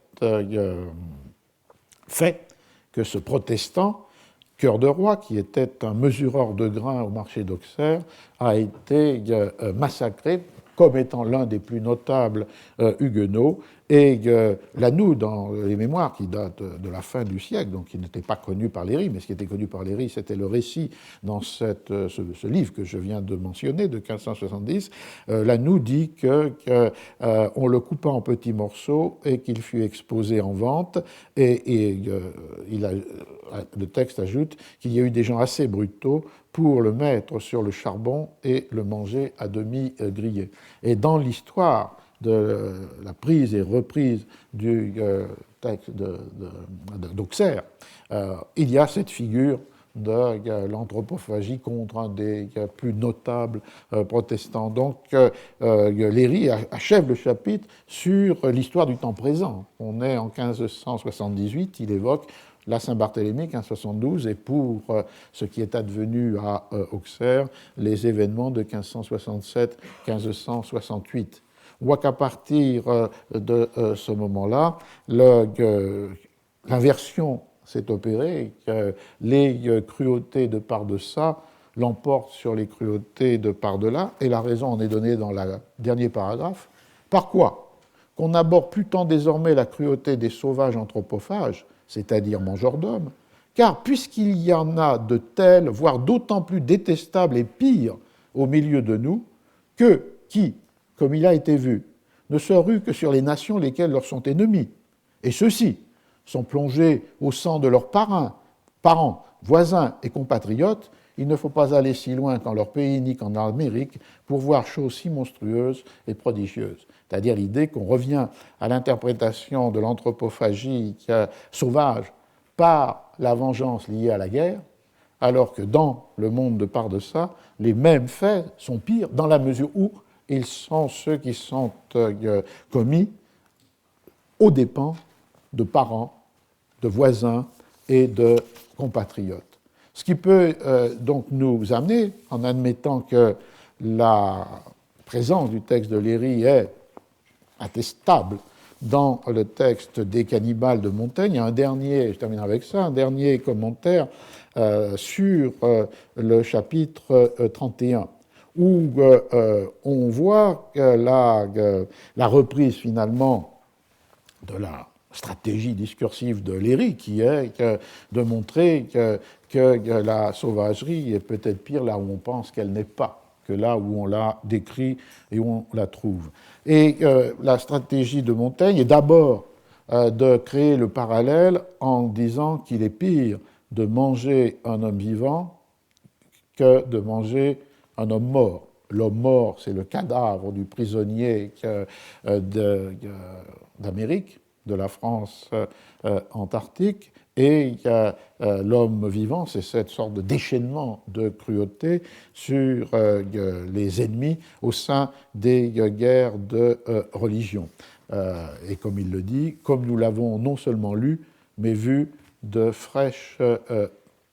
fait que ce protestant, Cœur de Roi, qui était un mesureur de grains au marché d'Auxerre, a été massacré comme étant l'un des plus notables huguenots Et Lanoux, dans les mémoires qui datent de la fin du siècle, donc qui n'étaient pas connus par Léry, mais ce qui était connu par Léry, c'était le récit dans ce livre que je viens de mentionner, de 1570. Lanoux dit qu'on le coupa en petits morceaux et qu'il fut exposé en vente. Et le texte ajoute qu'il y a eu des gens assez brutaux pour le mettre sur le charbon et le manger à demi grillé. Et dans l'histoire de la prise et reprise du texte d'Auxerre, il y a cette figure de l'anthropophagie contre un des plus notables protestants. Donc, Léry achève le chapitre sur l'histoire du temps présent. On est en 1578, il évoque la Saint-Barthélemy, 1572, et pour ce qui est advenu à Auxerre, les événements de 1567-1568. On voit qu'à partir de ce moment-là, l'inversion s'est opérée, que les cruautés de par-deçà l'emportent sur les cruautés de par-delà, et la raison en est donnée dans le dernier paragraphe. Par quoi ? Qu'on n'aborde plus tant désormais la cruauté des sauvages anthropophages, c'est-à-dire mangeurs d'hommes, car puisqu'il y en a de tels, voire d'autant plus détestables et pires au milieu de nous, qui, comme il a été vu, ne se ruent que sur les nations lesquelles leur sont ennemis, et ceux-ci sont plongés au sang de leurs parents, voisins et compatriotes, il ne faut pas aller si loin qu'en leur pays ni qu'en Amérique pour voir choses si monstrueuses et prodigieuses. C'est-à-dire l'idée qu'on revient à l'interprétation de l'anthropophagie sauvage par la vengeance liée à la guerre, alors que dans le monde de par-deçà, les mêmes faits sont pires dans la mesure où ils sont ceux qui sont commis aux dépens de parents, de voisins et de compatriotes. Ce qui peut donc nous amener, en admettant que la présence du texte de Léry est attestable dans le texte des Cannibales de Montaigne, il y a un dernier, je termine avec ça, un dernier commentaire sur le chapitre 31, où on voit que la reprise finalement de la stratégie discursive de Léry, qui est de montrer que la sauvagerie est peut-être pire là où on pense qu'elle n'est pas, que là où on la décrit et où on la trouve. Et la stratégie de Montaigne est d'abord de créer le parallèle en disant qu'il est pire de manger un homme vivant que de manger un homme mort. L'homme mort, c'est le cadavre du prisonnier d'Amérique, de la France antarctique, et l'homme vivant, c'est cette sorte de déchaînement de cruauté sur les ennemis au sein des guerres de religion. Et comme il le dit, comme nous l'avons non seulement lu, mais vu de fraîche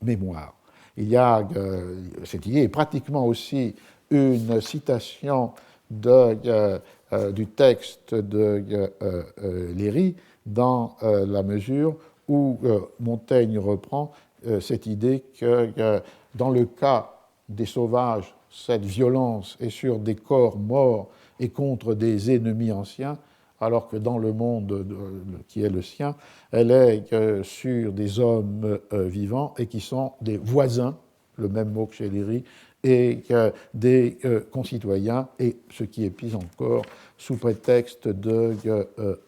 mémoire. Il y a cette idée, et pratiquement aussi une citation du texte de Léry, dans la mesure où Montaigne reprend cette idée que dans le cas des sauvages, cette violence est sur des corps morts et contre des ennemis anciens, alors que dans le monde qui est le sien, elle est sur des hommes vivants et qui sont des voisins, le même mot que chez Léry, et des concitoyens, et ce qui est pis encore, sous prétexte de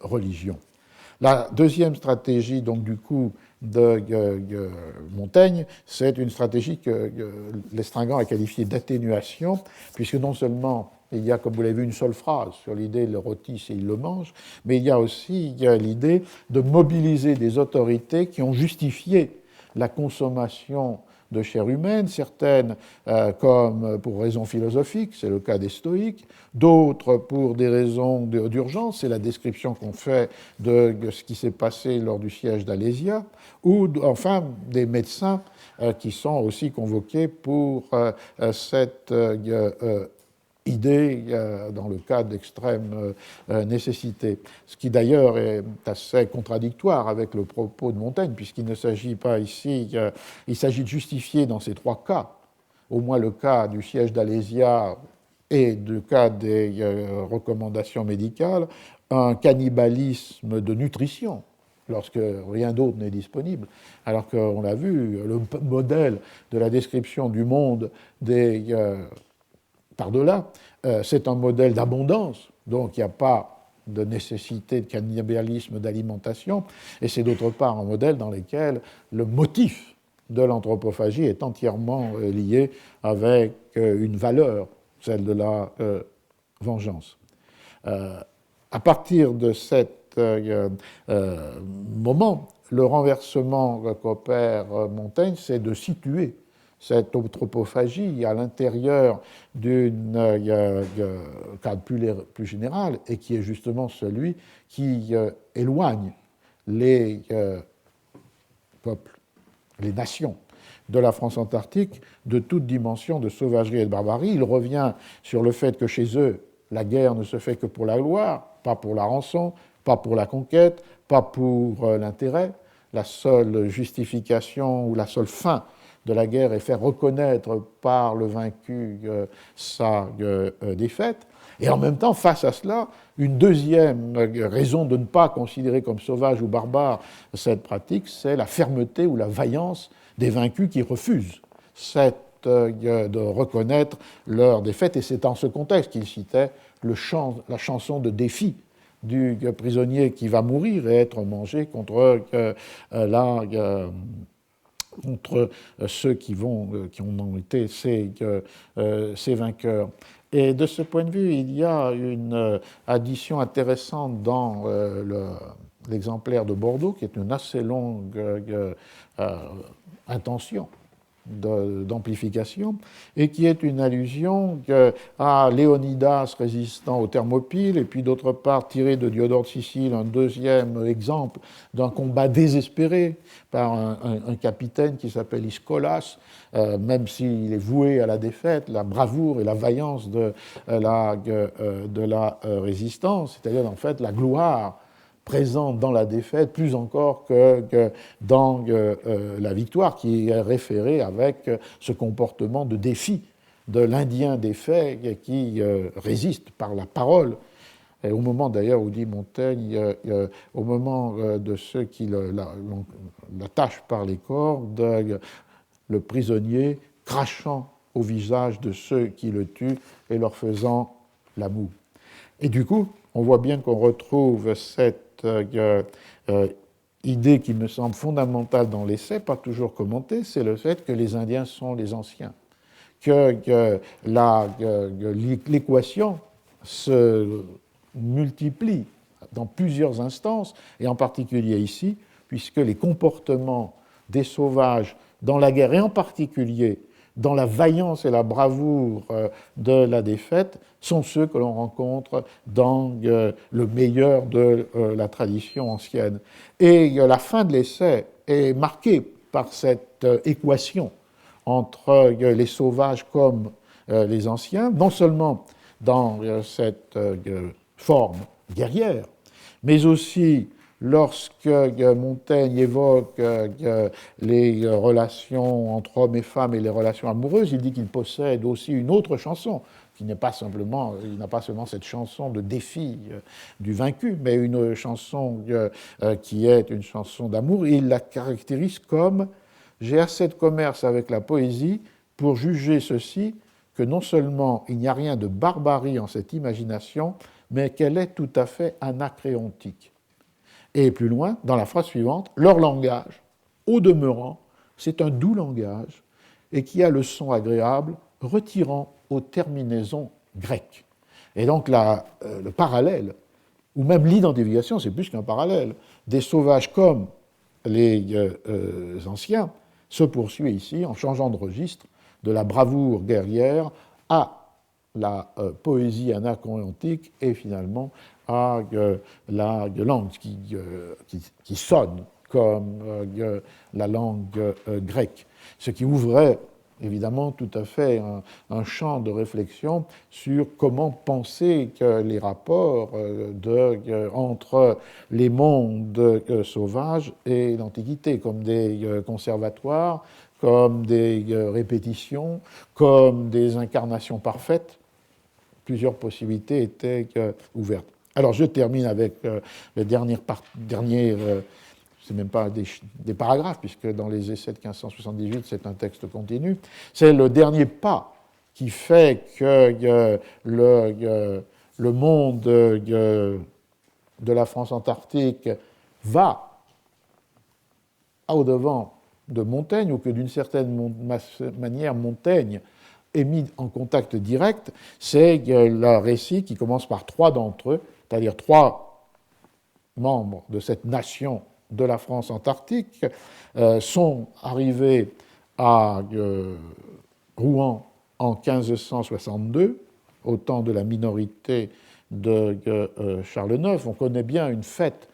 religion. La deuxième stratégie, donc, du coup, de Montaigne, c'est une stratégie que Lestringant a qualifiée d'atténuation, puisque non seulement il y a, comme vous l'avez vu, une seule phrase sur l'idée le rôtissent et ils le mangent, mais il y a aussi l'idée de mobiliser des autorités qui ont justifié la consommation de chair humaine, certaines comme pour raisons philosophiques, c'est le cas des stoïques, d'autres pour des raisons d'urgence, c'est la description qu'on fait de ce qui s'est passé lors du siège d'Alésia, ou enfin des médecins qui sont aussi convoqués pour cette idée dans le cas d'extrême nécessité. Ce qui d'ailleurs est assez contradictoire avec le propos de Montaigne, puisqu'il ne s'agit pas ici, il s'agit de justifier dans ces trois cas, au moins le cas du siège d'Alésia et du cas des recommandations médicales, un cannibalisme de nutrition, lorsque rien d'autre n'est disponible, alors qu'on l'a vu, le modèle de la description du monde par-delà, c'est un modèle d'abondance, donc il n'y a pas de nécessité de cannibalisme d'alimentation, et c'est d'autre part un modèle dans lequel le motif de l'anthropophagie est entièrement lié avec une valeur, celle de la vengeance. À partir de cet moment, le renversement qu'opère Montaigne, c'est de situer cette anthropophagie à l'intérieur d'un cadre plus général et qui est justement celui qui éloigne les peuples, les nations de la France antarctique de toute dimension de sauvagerie et de barbarie. Il revient sur le fait que chez eux, la guerre ne se fait que pour la gloire, pas pour la rançon, pas pour la conquête, pas pour l'intérêt. La seule justification ou la seule fin de la guerre est faire reconnaître par le vaincu sa défaite. Et en même temps, face à cela, une deuxième raison de ne pas considérer comme sauvage ou barbare cette pratique, c'est la fermeté ou la vaillance des vaincus qui refusent de reconnaître leur défaite. Et c'est en ce contexte qu'il citait la chanson de défi du prisonnier qui va mourir et être mangé contre ceux qui ont été ses vainqueurs. Et de ce point de vue, il y a une addition intéressante dans l'exemplaire de Bordeaux, qui est une assez longue intention d'amplification, et qui est une allusion à Léonidas résistant aux Thermopyles, et puis d'autre part tiré de Diodore de Sicile, un deuxième exemple d'un combat désespéré par un capitaine qui s'appelle Iskolas, même s'il est voué à la défaite, la bravoure et la vaillance de la résistance, c'est-à-dire en fait la gloire présente dans la défaite plus encore que dans la victoire, qui est référée avec ce comportement de défi de l'Indien défait qui résiste par la parole. Et au moment d'ailleurs où dit Montaigne, au moment de ceux qui l'attachent par les cordes, le prisonnier crachant au visage de ceux qui le tuent et leur faisant la moue. Et du coup, on voit bien qu'on retrouve cette idée qui me semble fondamentale dans l'essai, pas toujours commentée, c'est le fait que les Indiens sont les anciens, que l'équation se multiplie dans plusieurs instances, et en particulier ici, puisque les comportements des sauvages dans la guerre, et en particulier dans la vaillance et la bravoure de la défaite, sont ceux que l'on rencontre dans le meilleur de la tradition ancienne. Et la fin de l'essai est marquée par cette équation entre les sauvages comme les anciens, non seulement dans cette forme guerrière, mais aussi lorsque Montaigne évoque les relations entre hommes et femmes et les relations amoureuses, il dit qu'il possède aussi une autre chanson, qui n'est pas simplement, il n'a pas seulement cette chanson de défi du vaincu, mais une chanson qui est une chanson d'amour, et il la caractérise comme « J'ai assez de commerce avec la poésie pour juger ceci, que non seulement il n'y a rien de barbarie en cette imagination, mais qu'elle est tout à fait anacréontique. » Et plus loin, dans la phrase suivante, « Leur langage, au demeurant, c'est un doux langage, et qui a le son agréable, retirant aux terminaisons grecques. » Et donc le parallèle, ou même l'identification, c'est plus qu'un parallèle, des sauvages comme les anciens, se poursuit ici en changeant de registre de la bravoure guerrière à la poésie anacréontique et finalement à la langue qui sonne comme la langue grecque, ce qui ouvrait évidemment tout à fait un champ de réflexion sur comment penser que les rapports entre les mondes sauvages et l'Antiquité, comme des conservatoires, comme des répétitions, comme des incarnations parfaites. Plusieurs possibilités étaient ouvertes. Alors je termine avec les derniers, c'est même pas des paragraphes, puisque dans les essais de 1578, c'est un texte continu. C'est le dernier pas qui fait que le monde de la France antarctique va au-devant de Montaigne, ou que d'une certaine manière Montaigne est mis en contact direct, c'est le récit qui commence par trois d'entre eux, c'est-à-dire trois membres de cette nation de la France antarctique, sont arrivés à Rouen en 1562, au temps de la minorité de Charles IX. On connaît bien une fête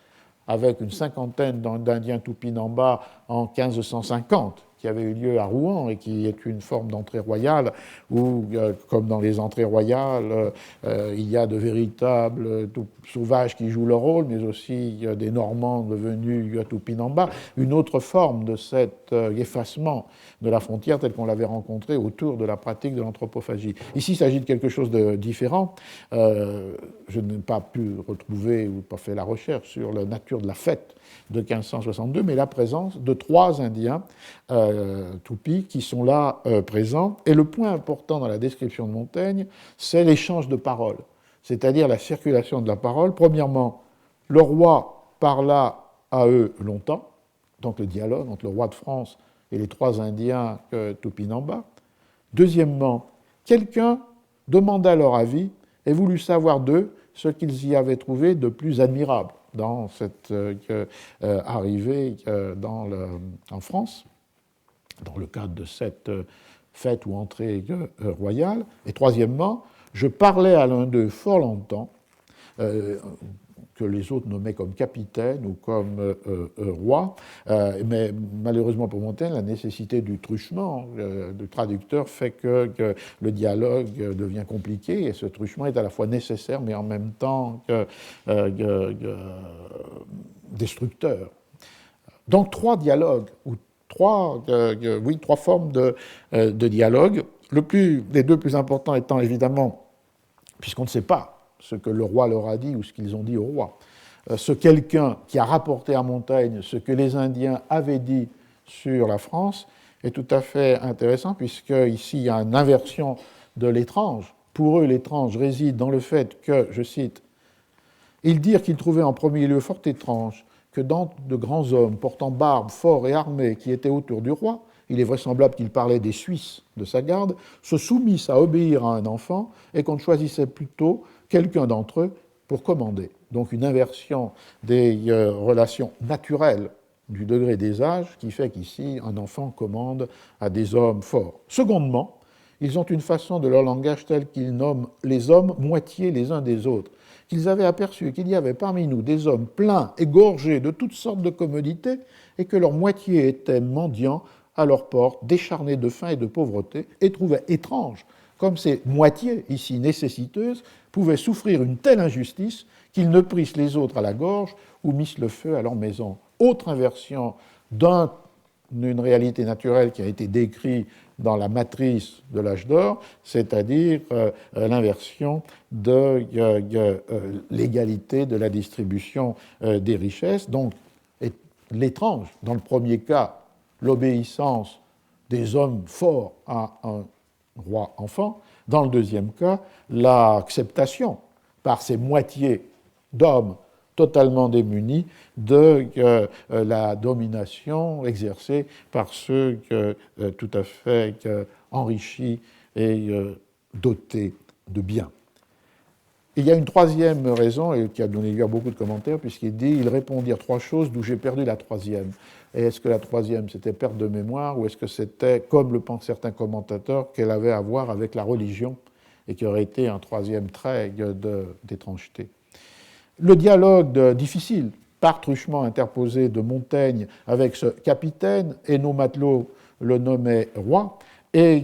avec une cinquantaine d'Indiens Tupinamba en 1550, qui avait eu lieu à Rouen et qui est une forme d'entrée royale où, comme dans les entrées royales, il y a de véritables sauvages qui jouent leur rôle, mais aussi des Normands devenus Tupinamba, une autre forme de cet effacement de la frontière telle qu'on l'avait rencontrée autour de la pratique de l'anthropophagie. Ici, il s'agit de quelque chose de différent. Je n'ai pas pu retrouver ou pas fait la recherche sur la nature de la fête de 1562, mais la présence de trois Indiens Tupis qui sont là présents. Et le point important dans la description de Montaigne, c'est l'échange de paroles, c'est-à-dire la circulation de la parole. Premièrement, le roi parla à eux longtemps, donc le dialogue entre le roi de France et les trois Indiens Tupinamba. Deuxièmement, quelqu'un demanda leur avis et voulut savoir d'eux ce qu'ils y avaient trouvé de plus admirable dans cette arrivée en France, dans le cadre de cette fête ou entrée royale. Et troisièmement, je parlais à l'un d'eux fort longtemps, que les autres nommaient comme capitaine ou comme roi, mais malheureusement pour Montaigne, la nécessité du truchement du traducteur fait que le dialogue devient compliqué, et ce truchement est à la fois nécessaire mais en même temps destructeur. Donc trois dialogues, ou trois formes de dialogue, les deux plus importants étant évidemment, puisqu'on ne sait pas ce que le roi leur a dit ou ce qu'ils ont dit au roi. Ce quelqu'un qui a rapporté à Montaigne ce que les Indiens avaient dit sur la France est tout à fait intéressant, puisqu'ici il y a une inversion de l'étrange. Pour eux, l'étrange réside dans le fait que, je cite, « Ils dirent qu'ils trouvaient en premier lieu fort étrange que dans de grands hommes portant barbe, forts et armés qui étaient autour du roi, il est vraisemblable qu'il parlait des Suisses de sa garde, se soumissent à obéir à un enfant et qu'on choisissait plutôt quelqu'un d'entre eux pour commander. » Donc une inversion des relations naturelles du degré des âges qui fait qu'ici un enfant commande à des hommes forts. Secondement, ils ont une façon de leur langage telle qu'ils nomment les hommes moitié les uns des autres, qu'ils avaient aperçu qu'il y avait parmi nous des hommes pleins et gorgés de toutes sortes de commodités et que leur moitié étaient mendiants à leur porte, décharnés de faim et de pauvreté, et trouvaient étrange comme ces moitiés, ici nécessiteuses, pouvaient souffrir une telle injustice qu'ils ne prissent les autres à la gorge ou missent le feu à leur maison. Autre inversion d'une réalité naturelle qui a été décrite dans la matrice de l'âge d'or, c'est-à-dire l'inversion de l'égalité de la distribution des richesses. Donc, l'étrange, dans le premier cas, l'obéissance des hommes forts à un roi enfant. Dans le deuxième cas, l'acceptation par ces moitiés d'hommes totalement démunis de la domination exercée par ceux tout à fait enrichis et dotés de biens. Il y a une troisième raison, et qui a donné lieu à beaucoup de commentaires, puisqu'il dit « Ils répondirent trois choses d'où j'ai perdu la troisième ». Et est-ce que la troisième, c'était perte de mémoire, ou est-ce que c'était, comme le pensent certains commentateurs, qu'elle avait à voir avec la religion, et qui aurait été un troisième trait d'étrangeté. Le dialogue difficile, par truchement interposé de Montaigne avec ce capitaine, et nos matelots le nommaient roi, et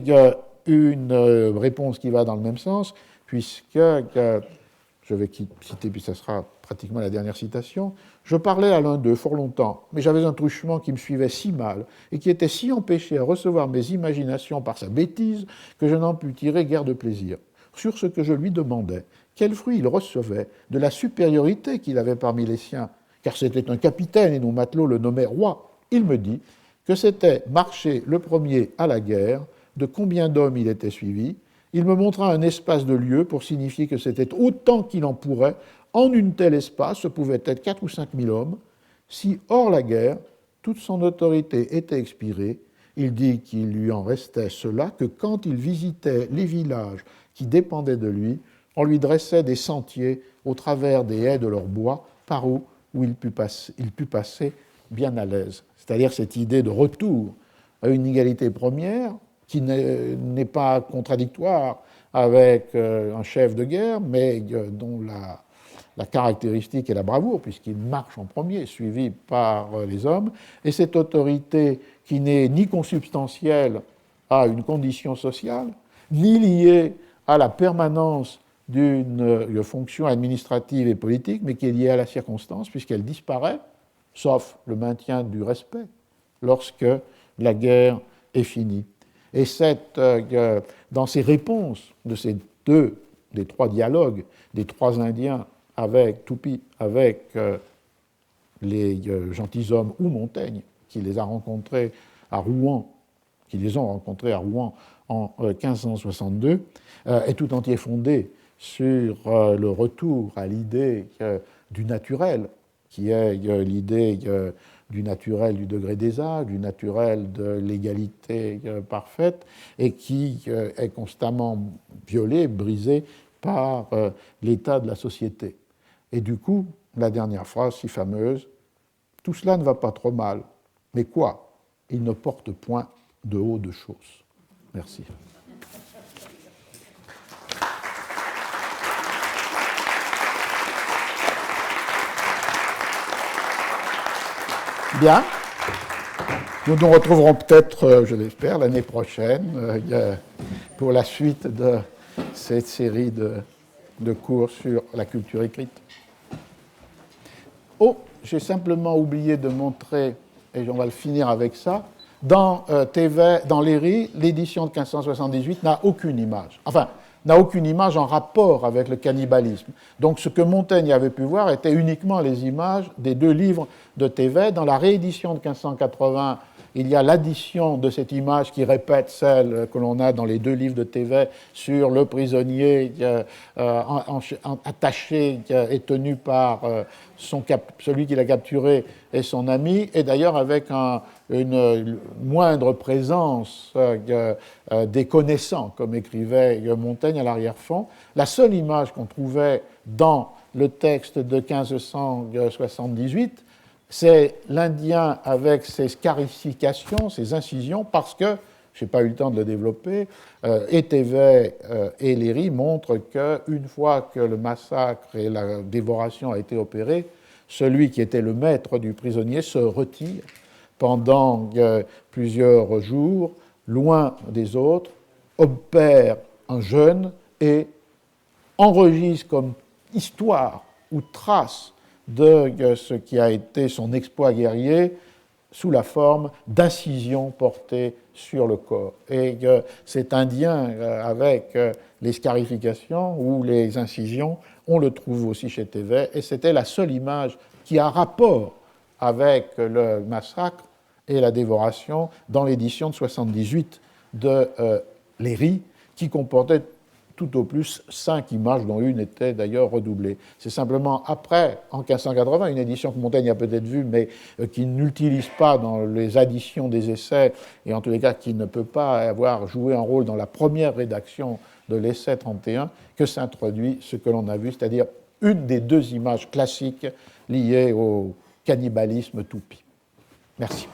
une réponse qui va dans le même sens, puisque, je vais citer, puis ça sera pratiquement la dernière citation, « Je parlais à l'un d'eux fort longtemps, mais j'avais un truchement qui me suivait si mal, et qui était si empêché à recevoir mes imaginations par sa bêtise, que je n'en pus tirer guère de plaisir. Sur ce que je lui demandais, quel fruit il recevait de la supériorité qu'il avait parmi les siens, car c'était un capitaine et nos matelots le nommaient roi. Il me dit que c'était marcher le premier à la guerre, de combien d'hommes il était suivi. Il me montra un espace de lieu pour signifier que c'était autant qu'il en pourrait. En une telle espace, ce pouvait être 4 ou 5 000 hommes. Si, hors la guerre, toute son autorité était expirée, il dit qu'il lui en restait cela, que quand il visitait les villages qui dépendaient de lui, on lui dressait des sentiers au travers des haies de leur bois, par où il put passer bien à l'aise. C'est-à-dire cette idée de retour à une égalité première qui n'est pas contradictoire avec un chef de guerre, mais dont la caractéristique est la bravoure, puisqu'il marche en premier, suivi par les hommes, et cette autorité qui n'est ni consubstantielle à une condition sociale, ni liée à la permanence d'une fonction administrative et politique, mais qui est liée à la circonstance, puisqu'elle disparaît, sauf le maintien du respect, lorsque la guerre est finie. Et dans ces réponses de ces des trois dialogues, des trois Indiens avec Tupi, avec les gentilshommes ou Montaigne, qui les ont rencontrés à Rouen en 1562, est tout entier fondé sur le retour à l'idée du naturel, qui est l'idée du naturel du degré des âges, du naturel de l'égalité parfaite, et qui est constamment violé, brisé par l'état de la société. Et du coup, la dernière phrase si fameuse, « Tout cela ne va pas trop mal, mais quoi? Il ne porte point de haut de choses. » Merci. Bien. Nous nous retrouverons peut-être, je l'espère, l'année prochaine pour la suite de cette série de cours sur la culture écrite. Oh, j'ai simplement oublié de montrer, et on va le finir avec ça, dans Léry, l'édition de 1578 n'a aucune image. Enfin, n'a aucune image en rapport avec le cannibalisme. Donc ce que Montaigne avait pu voir était uniquement les images des deux livres de Thévet. Dans la réédition de 1580, il y a l'addition de cette image qui répète celle que l'on a dans les deux livres de Thévet sur le prisonnier attaché et tenu par celui qui l'a capturé et son ami, et d'ailleurs avec une moindre présence des connaissants, comme écrivait Montaigne à l'arrière-fond. La seule image qu'on trouvait dans le texte de 1578, c'est l'Indien avec ses scarifications, ses incisions, parce que, je n'ai pas eu le temps de le développer, et Thévet et Léry montrent qu'une fois que le massacre et la dévoration a été opéré, celui qui était le maître du prisonnier se retire pendant plusieurs jours, loin des autres, opère un jeûne et enregistre comme histoire ou trace de ce qui a été son exploit guerrier sous la forme d'incisions portées sur le corps. Et cet Indien avec les scarifications ou les incisions, on le trouve aussi chez Thévet, et c'était la seule image qui a rapport avec le massacre et la dévoration dans l'édition de 78 de Léry, qui comportait tout au plus 5 images, dont une était d'ailleurs redoublée. C'est simplement après, en 1580, une édition que Montaigne a peut-être vue, mais qui n'utilise pas dans les additions des essais, et en tous les cas qui ne peut pas avoir joué un rôle dans la première rédaction de l'essai 31, que s'introduit ce que l'on a vu, c'est-à-dire une des deux images classiques liées au cannibalisme Tupi. Merci.